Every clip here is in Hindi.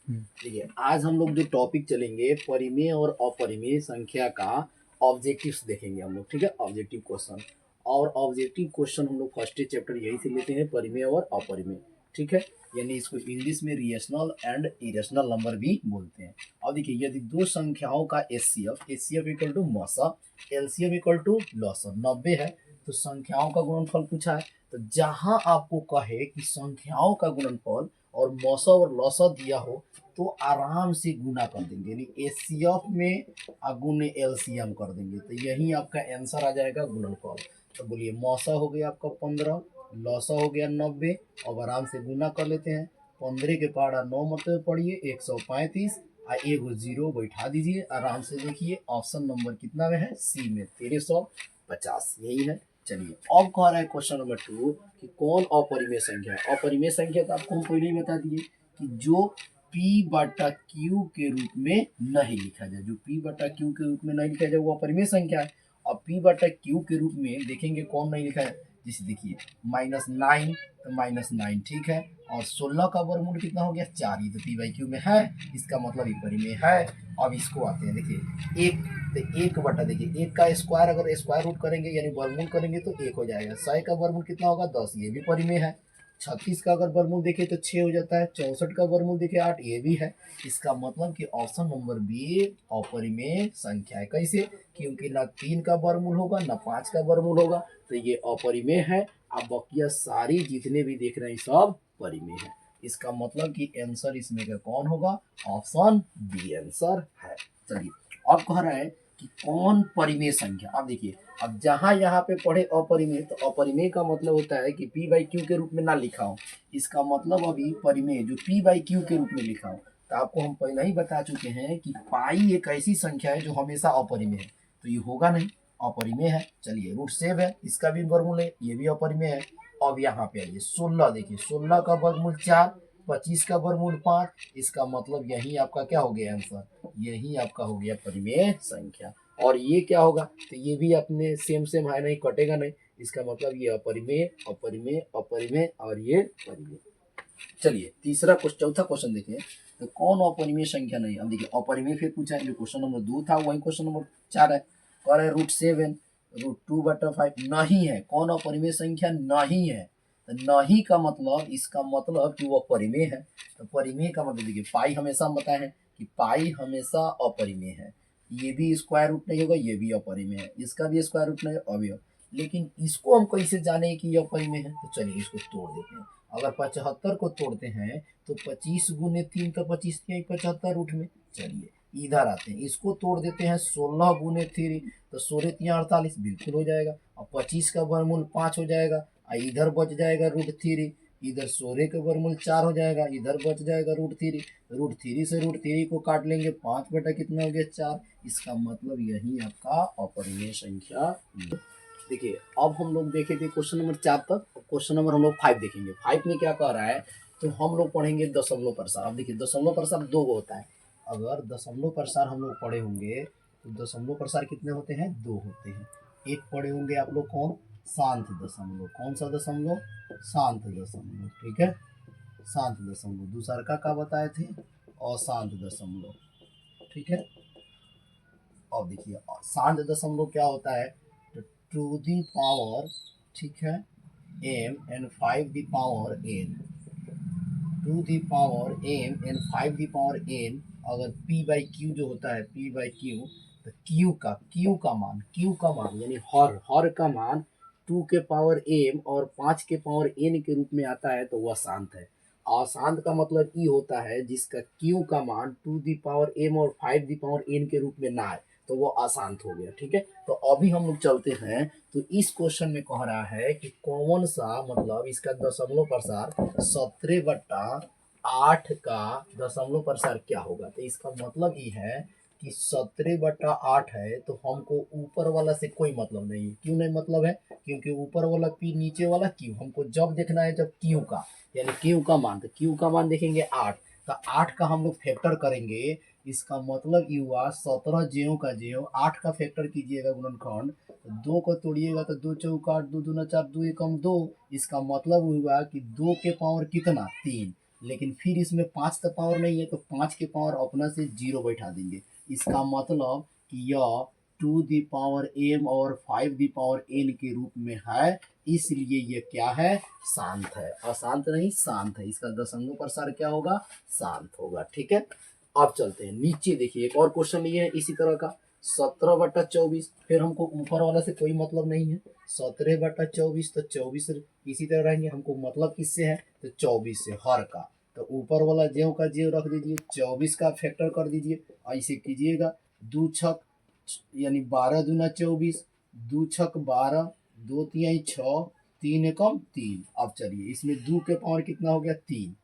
देखिए आज हम लोग जो टॉपिक चलेंगे परिमेय और अपरिमेय संख्या का ऑब्जेक्टिव्स देखेंगे हम लोग। ठीक है, ऑब्जेक्टिव क्वेश्चन। और ऑब्जेक्टिव क्वेश्चन हम लोग फर्स्ट चैप्टर यही से लेते हैं, परिमेय और अपरिमेय। ठीक है, यानी इसको इंग्लिश में रिएशनल एंड इरेशनल नंबर भी बोलते हैं। अब देखिए यदि दो संख्याओं का एचसीएफ इक्वल टू मौसम, एलसीएम इक्वल टू लॉसम 90 है, तो संख्याओं का गुणनफल पूछा है। तो जहां आपको कहे कि संख्याओं का गुणनफल और मौसा और लौसा दिया हो तो आराम से गुना कर देंगे, यानी एचसीएफ में गुने एलसीएम कर देंगे, तो यही आपका आंसर आ जाएगा गुणनफल। तो बोलिए मौसा हो गया आपका 15, लौसा हो गया 90। अब आराम से गुना कर लेते हैं। 15 के पहाड़ा 9 मतलब पढ़िए 135, एगो जीरो बैठा दीजिए। आराम से देखिए ऑप्शन नंबर कितना में है, सी में 1350 यही है। चलिए अब कह रहा है क्वेश्चन नंबर 2 कि कौन अपरिमेय संख्या है। अपरिमेय संख्या तो आपको हम पहले ही बता दिए कि जो P बटा Q के रूप में नहीं लिखा जाए, जो P बटा Q के रूप में नहीं लिखा जाए वो अपरिमेय संख्या है। और P बटा Q के रूप में देखेंगे कौन नहीं लिखा है, जैसे देखिए -9 तो -9 ठीक है। और 16 का वर्गमूल कितना हो गया 4, ये तो P बाई Q में है, इसका मतलब ये परिमेय है। अब इसको आते हैं देखिए एक, तो एक बटा देखिए एक का स्क्वायर अगर स्क्वायर रूट करेंगे यानी वर्गमूल करेंगे तो एक हो जाएगा। 100 का वर्गमूल कितना होगा 10, ये भी परिमेय है। 36 का अगर वर्गमूल देखे तो 6 हो जाता है। 64 का वर्गमूल देखे 8, ये भी है। इसका मतलब कि ऑप्शन नंबर बी अपरिमेय संख्या है। कैसे? क्योंकि ना 3 का वर्गमूल होगा ना 5 का वर्गमूल होगा, तो ये अपरिमेय है। अब बकिया सारी जितने भी देख रहे हैं सब परिमेय है। इसका मतलब कि आंसर इसमें का कौन होगा, ऑप्शन बी आंसर है। चलिए अब कह रहा है कि कौन परिमेय संख्या। अब देखिए अब जहां यहाँ पे पढ़े अपरिमेय, तो अपरिमेय का मतलब होता है कि P बाई क्यू के रूप में ना लिखा हो। इसका मतलब अभी परिमेय जो P बाई क्यू के रूप में लिखा हो, तो आपको हम पहले ही बता चुके हैं कि पाई एक ऐसी संख्या है जो हमेशा अपरिमेय है, तो ये होगा नहीं, अपरिमेय है। चलिए √7 है, इसका भी वर्गमूल है, ये भी अपरिमेय है। अब यहाँ पे आइए 16, देखिए 16 का वर्गमूल 4, 25 का वर्गमूल 5, इसका मतलब यही आपका क्या हो गया आंसर, यही आपका हो गया परिमेय संख्या। और ये क्या होगा, तो ये भी अपने सेम सेम है, नहीं कटेगा नहीं, इसका मतलब ये अपरिमेय अपरिमेय अपरिमेय और ये परिमेय। चलिए तीसरा क्वेश्चन, चौथा क्वेश्चन देखिए, तो कौन अपरिमेय संख्या नहीं। अब देखिए अपरिमेय फिर पूछा है, जो क्वेश्चन नंबर 2 था वही क्वेश्चन नंबर 4 है। कह रहे √7 √2/5 नहीं है, कौन अपरिमेय संख्या नहीं है। तो नहीं का मतलब, इसका मतलब कि वो परिमेय है। तो परिमेय का मतलब देखिए पाई हमेशा हम बताए हैं कि पाई हमेशा अपरिमेय है। ये भी स्क्वायर रूट नहीं होगा, ये भी अपरिमेय है, इसका भी स्क्वायर रूट नहीं अवयव। लेकिन इसको हम कैसे जाने कि ये अपरिमेय है, तो चलिए इसको तोड़ देते हैं। अगर 75 को तोड़ते हैं तो 25 गुने 3 का 25 75 रूट में। चलिए इधर आते हैं, इसको तोड़ देते हैं 16 गुने 3, तो 16 3 48 बिल्कुल हो जाएगा। और 25 का वर्गमूल 5 हो जाएगा, और इधर बच जाएगा √3। इधर 16 का वर्गमूल 4 हो जाएगा, इधर बच जाएगा √3। √3 से √3 को काट लेंगे, 5 बटा कितना हो गया 4। इसका मतलब यही आपका अपरिमेय संख्या। देखिए अब हम लोग देखे थे क्वेश्चन नंबर 4 तक, क्वेश्चन नंबर हम लोग 5 देखेंगे। 5 में क्या कह रहा है, तो हम लोग पढ़ेंगे दशमलव प्रसार। अब देखिए दशमलव प्रसार दो गो होता है। अगर दशमलव प्रसार हम लोग पढ़े होंगे तो दशमलव प्रसार कितने होते हैं, दो होते हैं। एक पढ़े होंगे आप लोग कौन, शांत दशमलव। कौन सा दशमलव, शांत दशमलव। ठीक है, शांत दशमलव। दूसरा का क्या बताए थे, अशांत दशमलव। ठीक है। अब देखिए शांत दशमलव क्या होता है, तो टू दी पावर, ठीक है, m and 5 the power n, to the power m and 5 the power n। अगर p बाई q जो होता है p बाई q, तो q का मान यानी हर का मान 2 के पावर m और 5 के पावर n के रूप में आता है, तो वह शांत है। अशांत का मतलब ई होता है जिसका q का मान 2 दी पावर m और 5 दी पावर n के रूप में ना आए, तो वो अशांत हो गया। ठीक है, तो अभी हम लोग चलते हैं। तो इस क्वेश्चन में कह रहा है कि कौन सा, मतलब इसका दशमलव प्रसार 17/8 का दशमलव प्रसार क्या होगा। तो इसका मतलब ये है कि 17/8 है, तो हमको ऊपर वाला से कोई मतलब नहीं है। क्यों नहीं मतलब है, क्योंकि ऊपर वाला p नीचे वाला q, हमको जब देखना है जब q का, यानी q का मान, तो q का मान देखेंगे 8, तो 8 का हम लोग फैक्टर करेंगे। इसका मतलब ये हुआ 17 ज्यों का ज्यों 8 का फैक्टर कीजिएगा गुणनखंड, तो 2 को तोड़िएगा तो 2 चौका 8, 2 दूना 4, 2 एकम 2। इसका मतलब हुआ कि 2 के पावर कितना 3, लेकिन फिर इसमें 5 का पावर नहीं है, तो 5 के पावर अपना से 0 बैठा देंगे। इसका मतलब कि यह 2 दी पावर m और 5 दी पावर n के रूप में है, इसलिए ये क्या है, शांत है। अशांत नहीं, शांत है। इसका दशमलव प्रसार क्या होगा, शांत होगा। ठीक है, अब चलते हैं नीचे। देखिए एक और क्वेश्चन लिए है इसी तरह का, 17/24। फिर हमको ऊपर वाला से कोई मतलब नहीं है, 17/24 तो 24 इसी तरह रहेंगे। हमको मतलब किससे है, तो 24 से, हर का। तो ऊपर वाला ज्यों का ज्यों रख दीजिए, 24 का फैक्टर कर दीजिए, ऐसे कीजिएगा। 2 छक यानी 12 दूना 24, 2 छक 12, 2 तिहाई 6, 3 एकम 3। अब चलिए इसमें 2 के पावर कितना हो गया, 3,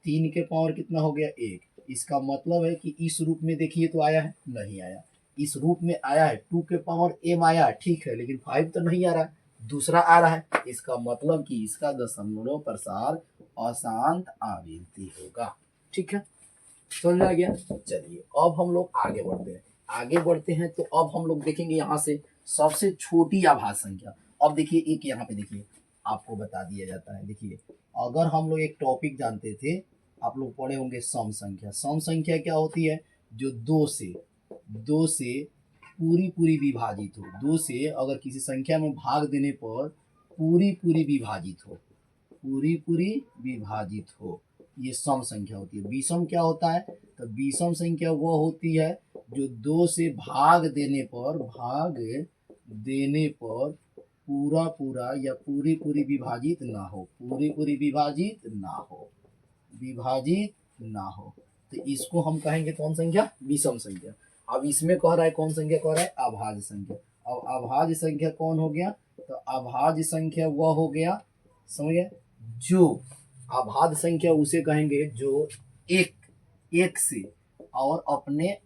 3 के पावर कितना हो गया, 1। इसका मतलब है कि इस रूप में देखिए तो आया है, नहीं आया। इस रूप में आया है, 2 के पावर m आया है, ठीक है, लेकिन 5 तो नहीं आ रहा है, दूसरा आ रहा है। इसका मतलब कि इसका दशमलव प्रसार अशांत आवृत्ति होगा। ठीक है, समझ आ गया। चलिए अब हम लोग आगे बढ़ते हैं। आगे बढ़ते हैं तो अब हम लोग देखेंगे यहाँ से सबसे छोटी आभास संख्या। अब देखिए एक यहाँ पे देखिए आपको बता दिया जाता है। देखिए अगर हम लोग एक टॉपिक जानते थे, आप लोग पढ़े होंगे सम संख्या। सम संख्या क्या होती है, जो दो से पूरी पूरी विभाजित हो। दो से अगर किसी संख्या में भाग देने पर पूरी पूरी विभाजित हो, पूरी पूरी विभाजित हो, ये सम संख्या होती है। विषम क्या होता है, तो विषम संख्या वो होती है जो 2 से भाग देने पर पूरा पूरा या पूरी पूरी विभाजित ना हो, पूरी पूरी विभाजित ना हो। तो इसको हम कहेंगे कौन संख्या, विषम संख्या। अब इसमें कह रहा है कौन संख्या, कह रहा है अभाज्य संख्या। अब अभाज्य संख्या कौन हो गया, तो अभाज्य संख्या वह हो गया, समझ गए, जो अभाज्य संख्या उसे कहेंगे जो एक से और अपने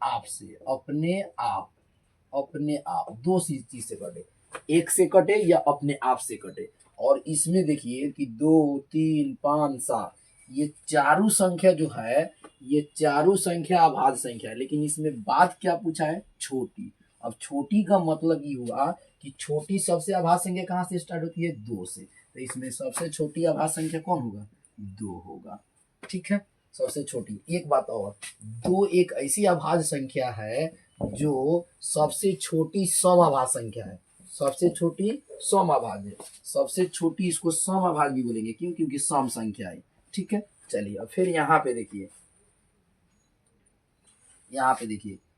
आप दो चीज से कटे, एक से कटे या अपने आप से कटे। और इसमें देखिए कि 2, 3, 5, 7 ये चारों संख्या जो है, ये चारों संख्या अभाज्य संख्या है। लेकिन इसमें बात क्या पूछा है, छोटी। अब छोटी का मतलब ये हुआ कि छोटी सबसे अभाज्य संख्या कहाँ से स्टार्ट होती है, 2 से। तो इसमें सबसे छोटी अभाज्य संख्या कौन होगा, 2 होगा। ठीक है, सबसे छोटी। एक बात और, 2 एक ऐसी अभाज्य संख्या है जो सबसे छोटी समअभाज्य संख्या है। सबसे छोटी समअभाज्य है, सबसे छोटी इसको समअभाज्य भी बोलेंगे। क्यों, क्योंकि सम संख्या है। ठीक है, चलिए अब फिर यहाँ पे देखिए,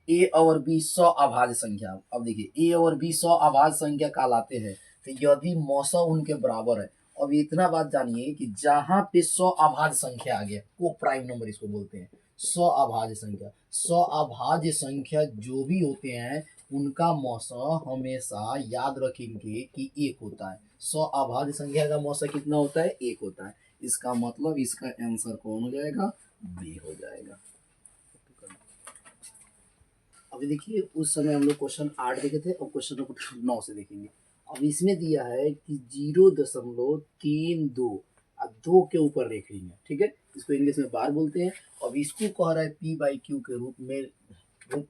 ए और बी सौ अभाज्य संख्या। अब देखिए ए और बी सौ अभाज्य संख्या कहलाते हैं, तो यदि मौसा उनके बराबर है। अब इतना बात जानिए कि जहां पे 100 अभाज्य संख्या आ गया, को प्राइम नंबर इसको बोलते हैं। 100 अभाज्य संख्या, 100 अभाज्य संख्या जो भी होते हैं उनका मौसा हमेशा याद रखेंगे कि 1 होता है। 100 अभाज्य संख्या का मौसा कितना होता है, 1 होता है। इसका मतलब इसका आंसर कौन हो जाएगा, बी हो जाएगा। अभी देखिए उस समय हम लोग क्वेश्चन 8 देखे थे, अब क्वेश्चन नंबर 9 से देखेंगे। अब इसमें दिया है कि 0.32 अब 2 के ऊपर रेखिंग है। ठीक है, इसको इंग्लिश में बार बोलते हैं। अब इसको कह रहा है p/q के रूप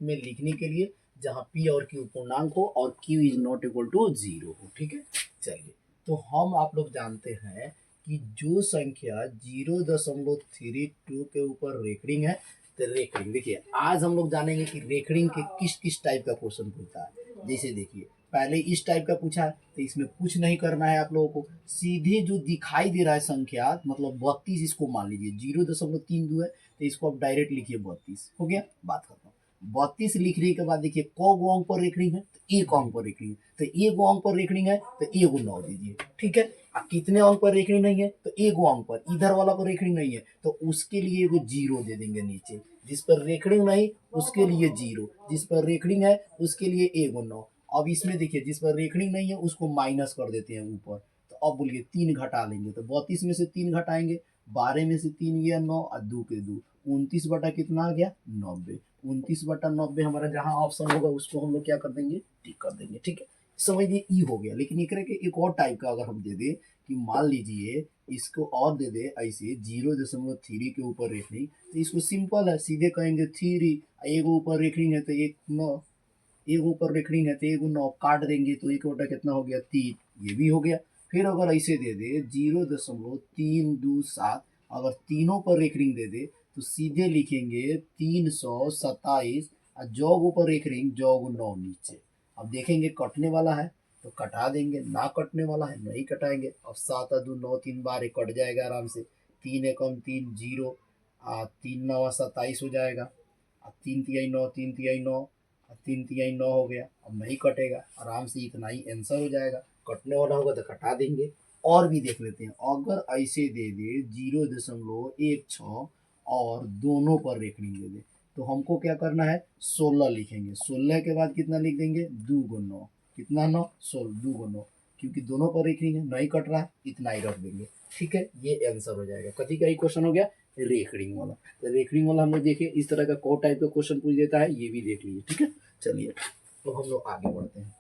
में लिखने के लिए, जहाँ p और q पूर्णांक हो और q is not equal to 0 हो। ठीक है, चलिए तो हम आप लोग जानते हैं कि जो संख्या 0.32 के ऊपर रेखिंग है, तो रेखिंग देखिए आज हम लोग जानेंगे कि रेखिंग के किस किस टाइप का क्वेश्चन पूछता है। जैसे देखिए पहले इस टाइप का पूछा है, तो इसमें कुछ नहीं करना है आप लोगों को, सीधे जो दिखाई दे रहा है संख्या, मतलब 32 इसको मान लीजिए, 0.32 है तो इसको आप डायरेक्ट लिखिए 32, हो गया, बात खत्म। 32 लिखने के बाद देखिए क गो अंक पर रेखिंग है, तो एक अंक पर रेखिंग है, तो एक अंक पर रेखिंग है तो एगो 9 दीजिए। ठीक है, कितने अंक पर रेखिंग नहीं है, तो एगो अंक पर, इधर वाला पर रेखिंग नहीं है तो उसके लिए एगो 0 दे देंगे नीचे। जिस पर रेखिंग नहीं उसके लिए 0, जिस पर रेखिंग है उसके लिए एगो 9। अब इसमें देखिए जिस पर रेखिंग नहीं है उसको माइनस कर देते हैं ऊपर। तो अब बोलिए 3 घटा लेंगे, तो 32 में से 3 घटाएंगे, 12 में से 3 गया 9 और 2 के 2, 29 बटा कितना आ गया, 90। 29/90 हमारा जहाँ ऑप्शन होगा उसको हम लोग क्या कर देंगे, टिक कर देंगे। ठीक है, समझिए ई हो गया। लेकिन एक और टाइप का अगर हम दे दे कि मान लीजिए इसको और दे दे ऐसे 0.3 के ऊपर रेखिंग, तो इसको सिंपल है, सीधे कहेंगे 3, एगो ऊपर रेखिंग है तो 1 9, एक ऊपर रेखिंग है तो एगो 9 काट देंगे तो 1 बटा कितना हो गया, 3, ये भी हो गया। फिर अगर ऐसे दे दे 0.327, अगर तीनों पर एक रिंग दे दे तो सीधे लिखेंगे 327 और जॉग ऊपर एक रिंग, जॉग 9 नीचे। अब देखेंगे कटने वाला है तो कटा देंगे, ना कटने वाला है नहीं कटाएंगे। अब 7 2 9 3 बार कट जाएगा आराम से। 3 एकम 3 जीरो, 3 9 27 हो जाएगा। अब 3 तिहाई 9, 3 तिहाई 9, 3 तिहाई 9 हो गया। अब नहीं कटेगा, आराम से इतना ही आंसर हो जाएगा। कटने वाला होगा तो कटा देंगे। और भी देख लेते हैं, अगर ऐसे दे दे 0.16 और दोनों पर रेखनी दे दे तो हमको क्या करना है, 16 लिखेंगे। 16 के बाद कितना लिख देंगे, 2 × 9, कितना 9, 16, 2 × 9, क्योंकि दोनों पर रेखनी है, नहीं कट रहा है, इतना ही रख देंगे। ठीक है, ये आंसर हो जाएगा। कथी का ही क्वेश्चन हो गया, रेखड़िंग वाला। तो रेखड़िंग वाला हम लोग देखिए इस तरह का को टाइप का क्वेश्चन पूछ देता है, ये भी देख लीजिए। ठीक है, चलिए तो हम लोग आगे बढ़ते हैं।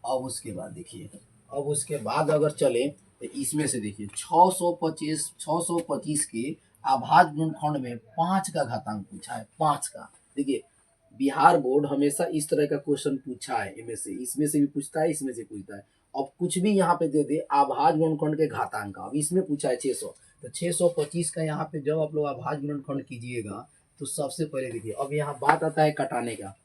अब उसके बाद देखिए, अब उसके बाद अगर चले तो इसमें से देखिए 625 के अभाज्य गुणनखंड में 5 का घातांक पूछा है, 5 का। देखिए बिहार बोर्ड हमेशा इस तरह का क्वेश्चन पूछा है, इसमें से भी पूछता है, इसमें से पूछता है। अब कुछ भी यहाँ पे दे दे अभाज्य गुणनखंड के घातांक का। अब इसमें पूछा है 600, तो 625 का यहाँ पे जब आप लोग अभाज्य गुणनखंड कीजिएगा तो सबसे पहले देखिए, अब यहाँ बात आता है कटाने का।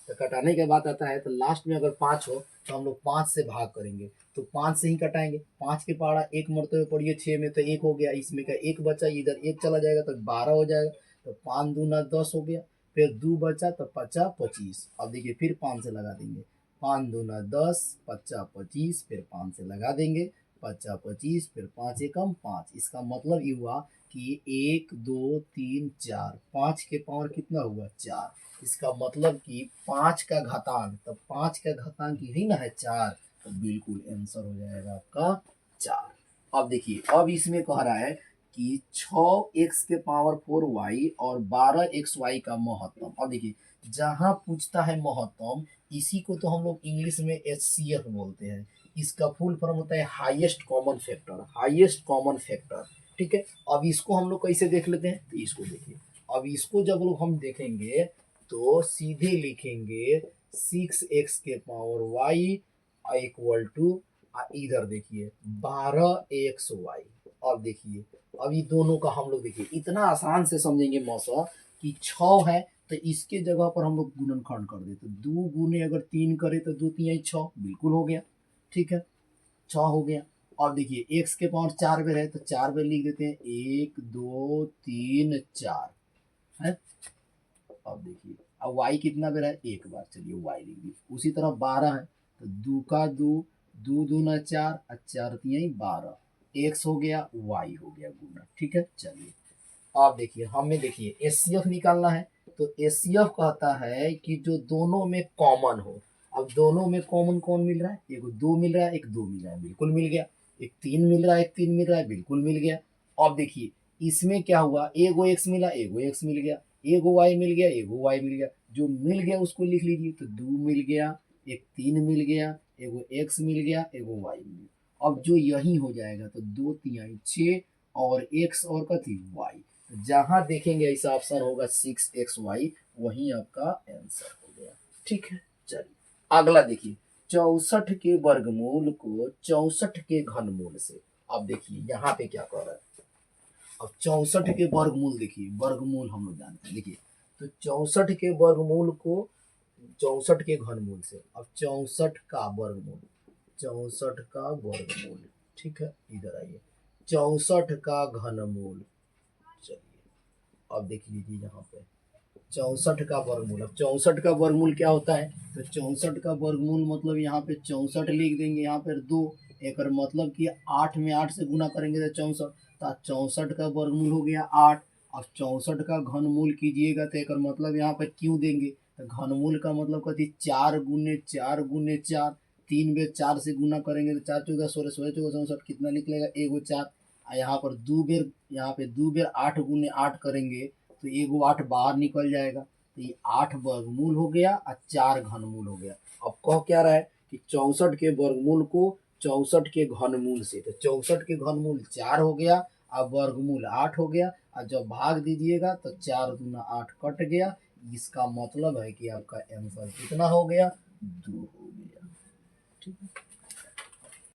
तो कटाने के बाद आता है तो लास्ट में अगर 5 हो तो हम लोग 5 से भाग करेंगे, तो 5 से ही कटाएंगे। 5 के पहाड़ा एक मरतबे पड़िए 6 में, तो 1 हो गया, इसमें का 1 बचा, इधर 1 चला जाएगा तो 12 हो जाएगा। तो 5 दूना 10 हो गया, फिर 2 बचा तो 5 25। अब देखिए फिर 5 से लगा देंगे, 5 दूना 10, 5 25, फिर 5 से लगा देंगे, 5 25, फिर 5 एकम 5। इसका मतलब ये हुआ कि 1 2 3 4, 5 के पावर कितना हुआ, 4। इसका मतलब कि 5 का घातांक, तो 5 का घातांक यही ना है 4, तो बिल्कुल आंसर हो जाएगा आपका 4। अब देखिए, अब इसमें कह रहा है कि 6x के पावर 4y और 12xy का महत्तम। अब देखिए जहां पूछता है महत्तम, इसी को तो हम लोग इंग्लिश में HCF बोलते हैं। इसका फुल फॉर्म होता है highest common factor, highest common factor. ठीक है, अब इसको हम लोग कैसे देख लेते हैं, तो इसको देखिए। अब इसको जब लोग हम देखेंगे तो सीधे लिखेंगे 6x के पावर y इक्वल टू, इधर देखिए 12xy। अब देखिए, अब ये दोनों का हम लोग देखिए इतना आसान से समझेंगे मौसा कि 6 है तो इसके जगह पर हम लोग गुणनखंड कर देते, 2 गुने अगर 3 करे तो 2 3 6, बिल्कुल हो गया। ठीक है, 6 हो गया। और देखिए x के पावर 4 बेर है तो 4 बेर लिख देते हैं, 1 2 3 4 है। अब देखिए अब y कितना बेर है, एक बार, चलिए y लिख दिए। उसी तरह 12 है तो 2 का 2, 2 दूना 4 और 4 तिहाई 12, x हो गया, y हो गया गुना। ठीक है, चलिए अब देखिए हमें देखिए एचसीएफ निकालना है। तो एचसीएफ कहता है कि जो दोनों में कॉमन हो। अब दोनों में कॉमन कौन मिल रहा है, एक 2 मिल रहा है, एक 2 मिल रहा है, बिल्कुल मिल गया। एक 3 मिल रहा है, एक 3 मिल रहा है, बिल्कुल मिल गया। अब देखिए इसमें क्या हुआ, एगो एक्स मिला, एगो एक्स मिल गया, एगो वाई मिल गया, एगो वाई मिल गया। जो मिल गया उसको लिख लीजिए, तो 2 मिल गया, एक 3 मिल गया, एगो एक्स मिल गया, एगो वाई मिल गया। अब जो यही हो जाएगा तो 2 तिहाई 6 और एक्स और कथी वाई। जहां देखेंगे ऐसा ऑप्शन होगा 6xy, वही आपका आंसर हो गया। ठीक है, चलिए अगला देखिए, 64 के वर्गमूल को 64 के घनमूल से। अब देखिए यहाँ पे क्या कर रहा है, अब 64 के वर्गमूल देखिए, वर्गमूल हम लोग जानते हैं। देखिए तो 64 के वर्गमूल को 64 के घनमूल से। अब 64 का वर्गमूल, 64 का वर्गमूल, ठीक है, इधर आइए, 64 का घनमूल। चलिए अब देख लीजिए यहाँ पे 64 का वर्गमूल। अब 64 का वर्गमूल क्या होता है, तो 64 का वर्गमूल मतलब यहाँ पे 64 लिख देंगे, यहाँ पर 2, एक मतलब कि 8 में 8 से गुना करेंगे तो 64, तो 64 का वर्गमूल हो गया 8। अब 64 का घनमूल कीजिएगा तो एक मतलब यहाँ पर क्यों देंगे, तो घनमूल का मतलब कथी, 4 गुने 4 गुने 4, 3 बेर 4 से गुना करेंगे तो 4 चौदह 16, 16 चौदह 64, कितना निकलेगा, एगो 4। यहाँ पर 2 बेर, यहाँ पे 2 बेर 8 गुने 8 करेंगे तो एगो 8 बाहर निकल जाएगा। तो ये 8 वर्गमूल हो गया और 4 घनमूल हो गया। अब कह क्या रहा है कि 64 के वर्गमूल को 64 के घनमूल से, तो 64 के घनमूल 4 हो गया और वर्गमूल 8 हो गया, और जब भाग दीजिएगा तो 4 दूना 8 कट गया। इसका मतलब है कि आपका आंसर कितना हो गया, 2 हो गया। ठीक है।